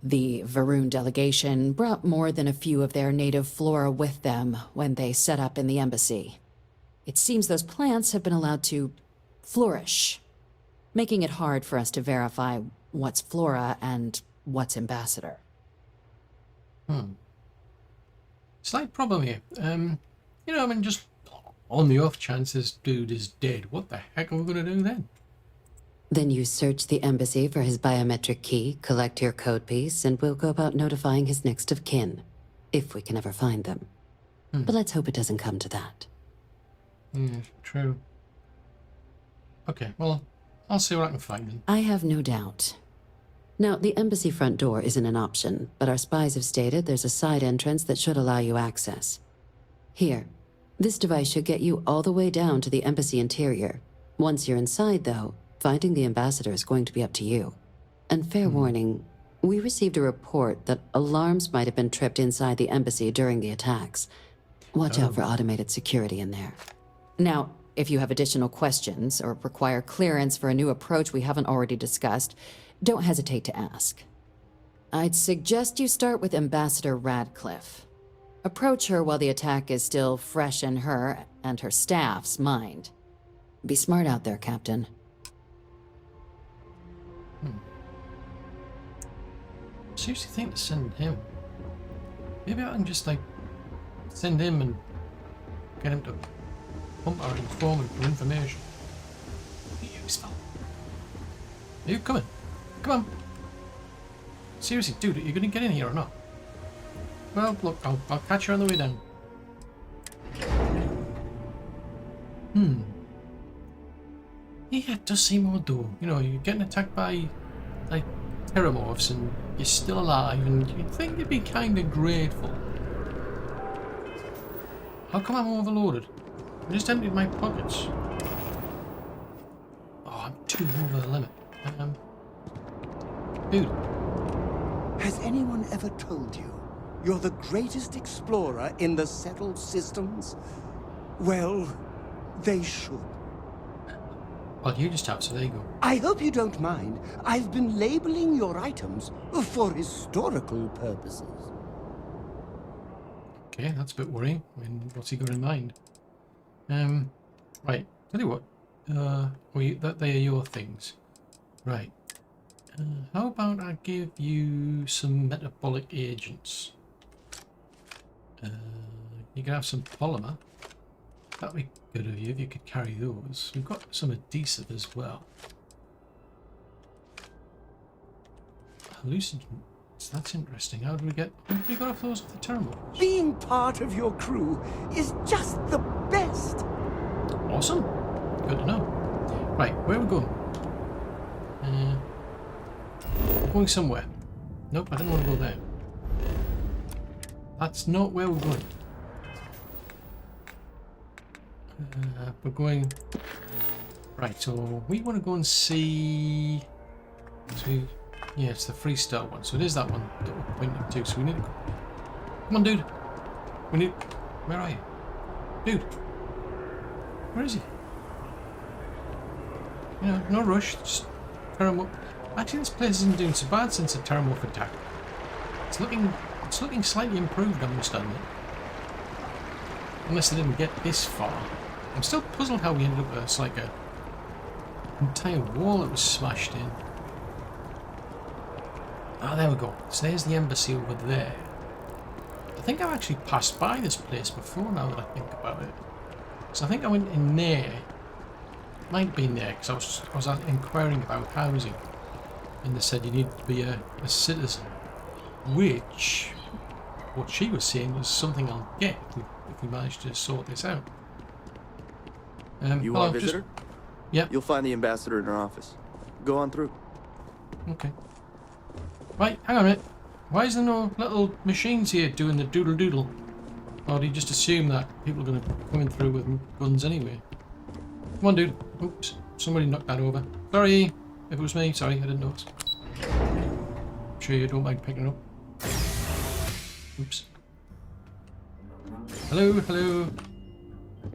The Varun delegation brought more than a few of their native flora with them when they set up in the embassy. It seems those plants have been allowed to flourish, making it hard for us to verify what's flora and what's ambassador. Slight problem here. Just on the off chance this dude is dead, what the heck are we going to do then? Then you search the embassy for his biometric key, collect your code piece, and we'll go about notifying his next of kin, if we can ever find them. But let's hope it doesn't come to that. True. Okay, well, I'll see what I can find then. I have no doubt. Now, the embassy front door isn't an option, but our spies have stated there's a side entrance that should allow you access. Here, this device should get you all the way down to the embassy interior. Once you're inside, though, finding the ambassador is going to be up to you. And fair warning, we received a report that alarms might have been tripped inside the embassy during the attacks. Watch out for automated security in there. Now, if you have additional questions or require clearance for a new approach we haven't already discussed, don't hesitate to ask. I'd suggest you start with Ambassador Radcliffe. Approach her while the attack is still fresh in her and her staff's mind. Be smart out there, Captain. Seriously think to send him. Maybe I can just send him and get him to pump our informant for information. Be useful. Are you coming? Come on. Seriously, dude, are you gonna get in here or not? Well, look, I'll catch you on the way down. Yeah, it does seem odd though. You know, you're getting attacked by terramorphs and you're still alive, and you'd think you'd be kind of grateful. How come I'm overloaded? I just emptied my pockets. Oh, I'm too over the limit. Dude. Has anyone ever told you you're the greatest explorer in the settled systems? Well, they should. Well, you just have, so there you go. I hope you don't mind. I've been labeling your items for historical purposes. Okay, that's a bit worrying. I mean, what's he got in mind? Right, tell you what. They are your things. Right. How about I give you some metabolic agents? You can have some polymer. That'd be good of you if you could carry those. We've got some adhesive as well. Hallucinogens. That's interesting. How did we get off those off the terminal? Being part of your crew is just the best. Awesome. Good to know. Right, where are we going? going somewhere. Nope, I didn't want to go there. That's not where we're going. We're going... Right, so we want to go and see... Yeah, it's the Freestar one. So it is that one that we're pointing to. So we need to... Come on, dude. We need... Where are you? Dude. Where is he? You know, no rush. Just Terramorph. Actually, this place isn't doing so bad since the Terramorph attack. It's looking slightly improved, I must admit. Unless they didn't get this far. I'm still puzzled how we ended up with like a entire wall that was smashed in. Oh, there we go. So there's the embassy over there. I think I've actually passed by this place before now that I think about it. So I think I went in there. Might have been there because I was inquiring about housing. And they said you need to be a citizen. Which, what she was saying was something I'll get if we manage to sort this out. You want a visitor? Yep. You'll find the ambassador in her office. Go on through. Okay. Right, hang on a minute. Why is there no little machines here doing the doodle doodle? Or do you just assume that people are going to come in through with guns anyway? Come on, dude. Oops, somebody knocked that over. Sorry, if it was me. Sorry, I didn't notice. I'm sure you don't mind picking it up. Oops. Hello, hello.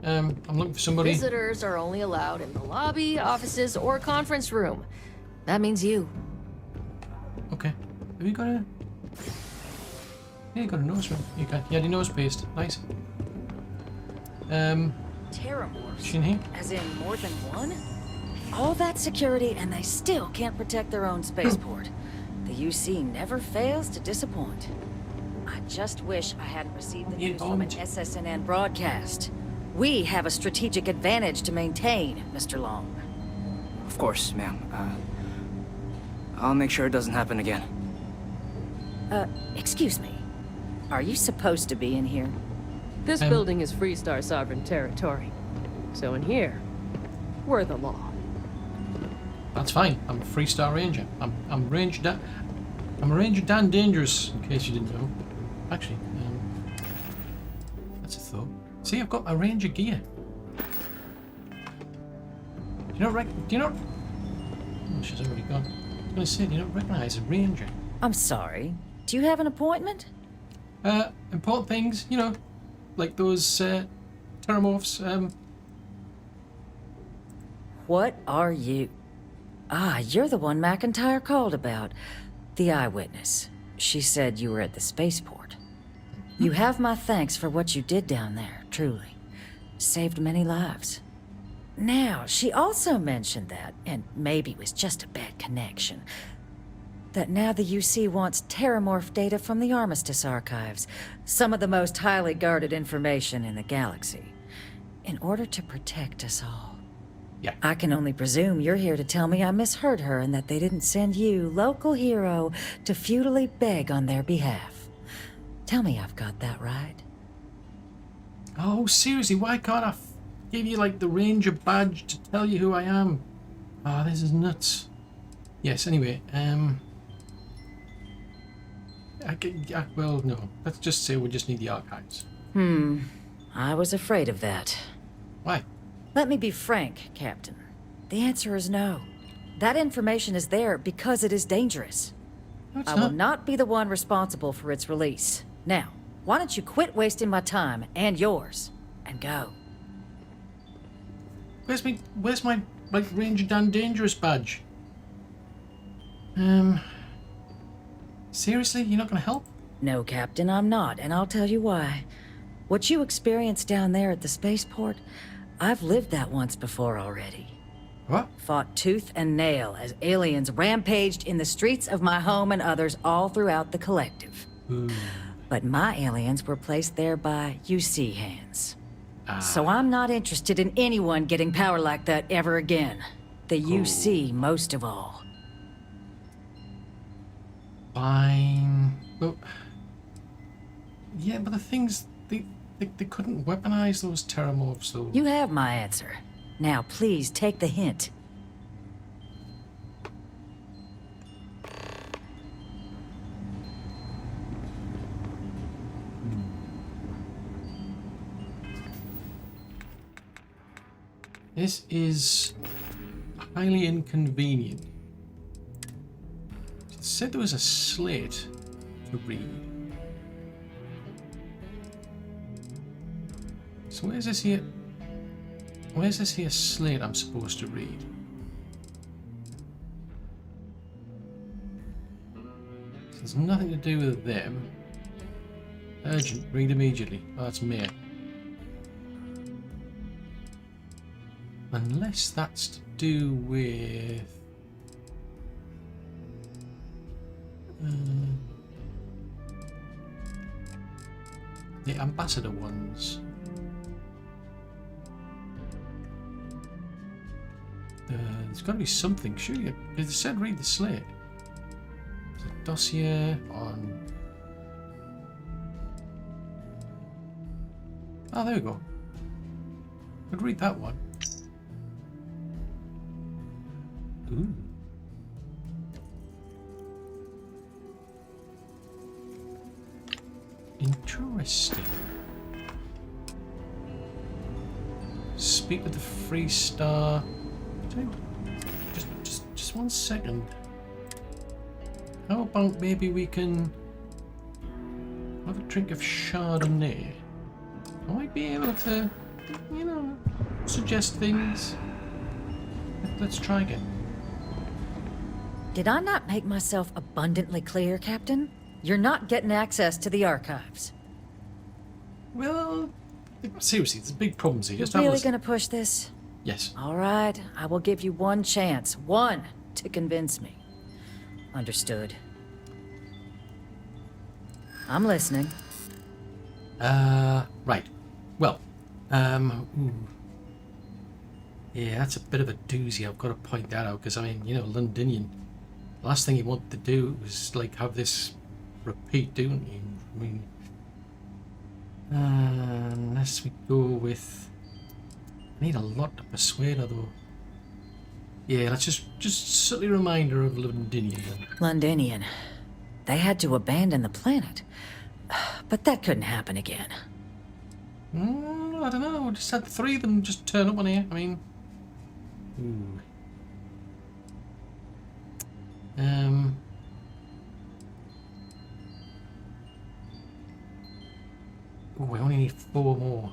I'm looking for somebody. Visitors are only allowed in the lobby, offices, or conference room. That means you. Okay. Have you got a... Yeah, you got a nose ring. You got... Yeah, the nose paste. Nice. Terramorphs? She in here? As in more than one? All that security and they still can't protect their own spaceport. The UC never fails to disappoint. I just wish I hadn't received the news from an SSNN broadcast. We have a strategic advantage to maintain, Mr. Long. Of course, ma'am. I'll make sure it doesn't happen again. Excuse me. Are you supposed to be in here? This building is Freestar sovereign territory. So in here, we're the law. That's fine. I'm a Freestar Ranger. I'm Ranger Dan. I'm a Ranger Dan Dangerous, in case you didn't know. Actually, that's a thought. See, I've got my Ranger gear. Do you not? Oh, she's already gone. I was going to say, do you not recognise a Ranger? I'm sorry. Do you have an appointment? Important things, you know, like those Terramorphs. What are you? Ah, you're the one McIntyre called about. The eyewitness. She said you were at the spaceport. You have my thanks for what you did down there, truly. Saved many lives. Now, she also mentioned that, and maybe it was just a bad connection, that now the UC wants Terramorph data from the Armistice archives, some of the most highly guarded information in the galaxy, in order to protect us all. Yeah. I can only presume you're here to tell me I misheard her and that they didn't send you, local hero, to futilely beg on their behalf. Tell me I've got that right. Oh, seriously, why can't I give you, like, the Ranger badge to tell you who I am? Ah, this is nuts. Yes, anyway, well, no. Let's just say we just need the archives. I was afraid of that. Why? Let me be frank, Captain. The answer is no. That information is there because it is dangerous. No, it's I not. will not be the one responsible for its release. Now, why don't you quit wasting my time and yours, and go? Where's my like Ranger Dan Dangerous badge? Seriously, you're not gonna help? No, Captain, I'm not, and I'll tell you why. What you experienced down there at the spaceport, I've lived that once before already. What? Fought tooth and nail as aliens rampaged in the streets of my home and others all throughout the collective. But my aliens were placed there by UC hands. So I'm not interested in anyone getting power like that ever again. The UC most of all. Fine. Well, yeah, but the things they couldn't weaponize those Terramorphs, though. You have my answer. Now, please take the hint. This is highly inconvenient. It said there was a slate to read. So where's this here? Where's this here slate I'm supposed to read? So there's nothing to do with them. Urgent, read immediately. Oh, that's me. Unless that's to do with... the ambassador ones. There's got to be something, surely. It said read the slate. There's a dossier on... Oh, there we go. Could read that one. Ooh. Interesting. Speak with the Freestar. Just 1 second. How about maybe we can have a drink of Chardonnay? I might be able to, you know, suggest things. Let's try again. Did I not make myself abundantly clear, Captain? You're not getting access to the archives. Well, seriously, there's big problems here. You're really gonna push this? Yes. All right, I will give you one chance. One to convince me. Understood. I'm listening. Right. Well, ooh. Yeah, that's a bit of a doozy. I've got to point that out because, I mean, you know, Londinian. The last thing you want to do is, like, have this repeat, don't you? I mean, unless we go with... I need a lot to persuade her, though. Yeah, let's just subtly reminder of Londinian then. Londinian. They had to abandon the planet. But that couldn't happen again. I don't know. Just had 3 of them just turn up on here. I mean... Ooh. Oh, we only need 4 more.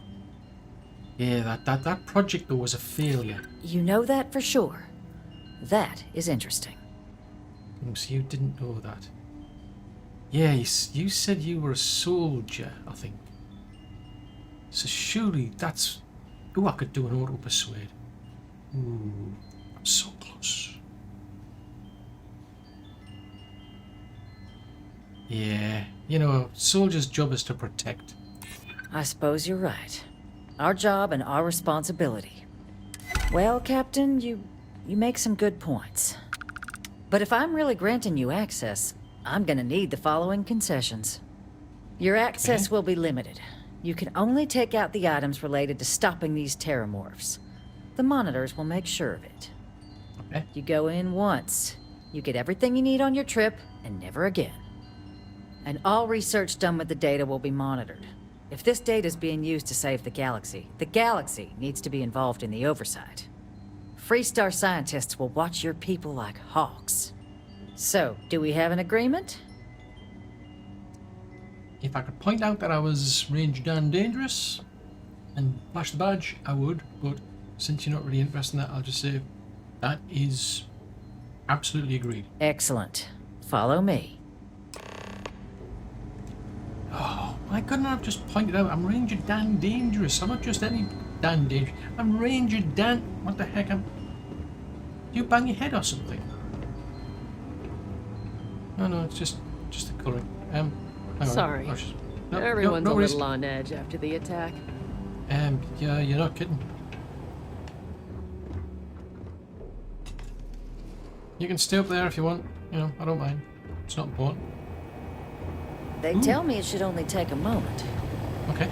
Yeah, that project though was a failure. You know that for sure. That is interesting. So you didn't know that. Yeah, you said you were a soldier, I think. So surely that's... Oh, I could do an auto persuade. Ooh, I'm so close. Yeah, you know, a soldier's job is to protect. I suppose you're right. Our job and our responsibility. Well, Captain, you make some good points. But if I'm really granting you access, I'm gonna need the following concessions. Your access will be limited. You can only take out the items related to stopping these terramorphs. The monitors will make sure of it. Okay. You go in once. You get everything you need on your trip, and never again. And all research done with the data will be monitored. If this data is being used to save the galaxy needs to be involved in the oversight. Freestar scientists will watch your people like hawks. So, do we have an agreement? If I could point out that I was range down dangerous and flash the badge, I would, but since you're not really interested in that, I'll just say that is absolutely agreed. Excellent. Follow me. Oh, why couldn't I have just pointed out I'm Ranger Dan Dangerous? I'm not just any Dan Dangerous. I'm Ranger Dan... What the heck? Do you bang your head or something? No, it's just the colouring. Hang on. Sorry. Oh, no, Everyone's no a worries. little on edge after the attack. Yeah, you're not kidding. You can stay up there if you want. You know, I don't mind. It's not important. They tell me it should only take a moment. Okay.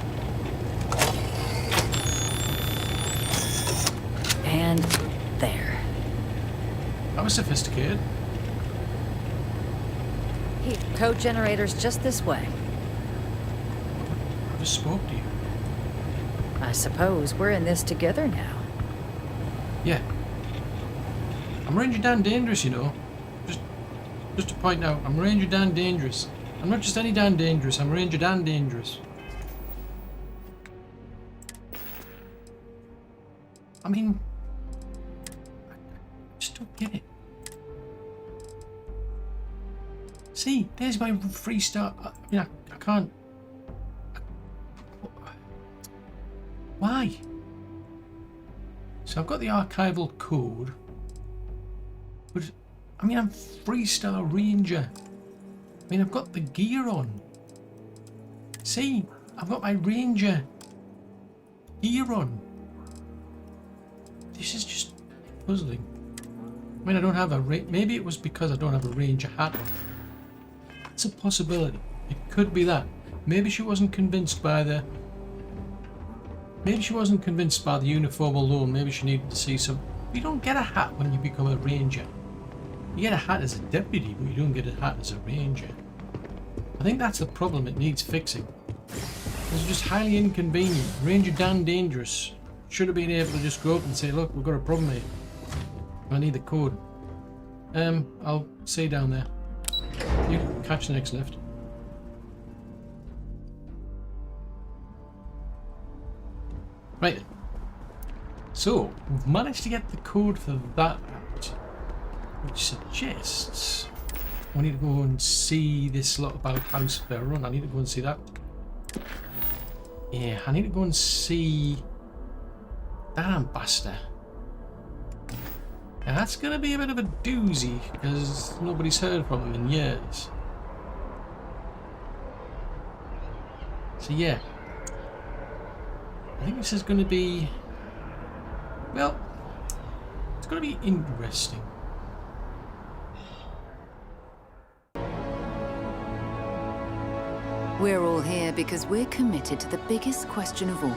And there. That was sophisticated. Here, code generators just this way. I just spoke to you. I suppose we're in this together now. Yeah. I'm Ranger Dan Dangerous, you know. Just to point out, I'm Ranger Dan Dangerous. I'm not just any Dan Dangerous, I'm Ranger Dan Dangerous. I mean, I just don't get it. See, there's my free start. I mean, I can't. Why? So I've got the archival code, but I mean, I'm Freestar Ranger. I mean, I've got the gear on. See, I've got my Ranger gear on. This is just puzzling. I mean, I don't have a maybe it was because I don't have a Ranger hat on. It's a possibility. It could be that. Maybe she wasn't convinced by the. Maybe she wasn't convinced by the uniform alone. Maybe she needed to see some. You don't get a hat when you become a Ranger. You get a hat as a deputy, but you don't get a hat as a Ranger. I think that's the problem. It needs fixing. It's just highly inconvenient. Ranger Dan Dangerous should have been able to just go up and say, "Look, we've got a problem here. I need the code." I'll see you down there. You can catch the next lift. Right. So we've managed to get the code for that out, which suggests we need to go and see this lot about House Veron. I need to go and see that. Yeah, I need to go and see that ambassador. Now that's going to be a bit of a doozy because nobody's heard from him in years. So yeah, I think this is going to be, well, it's going to be interesting. We're all here because we're committed to the biggest question of all.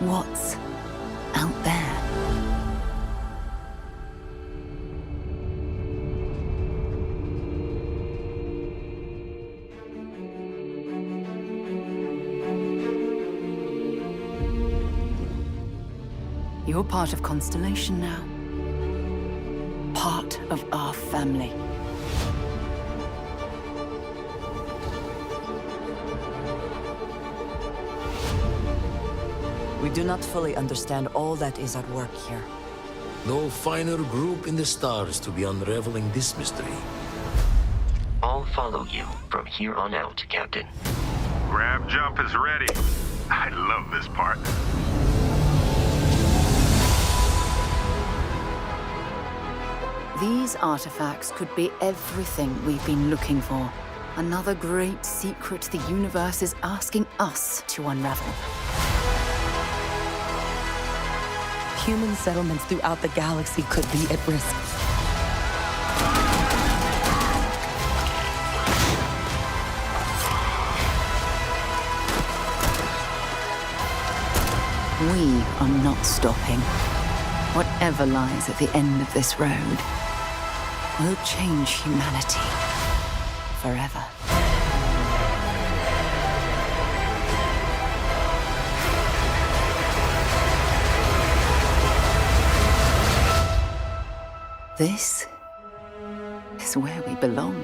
What's out there? You're part of Constellation now. Part of our family. We do not fully understand all that is at work here. No finer group in the stars to be unraveling this mystery. I'll follow you from here on out, Captain. Grab jump is ready. I love this part. These artifacts could be everything we've been looking for. Another great secret the universe is asking us to unravel. Human settlements throughout the galaxy could be at risk. We are not stopping. Whatever lies at the end of this road will change humanity forever. This is where we belong.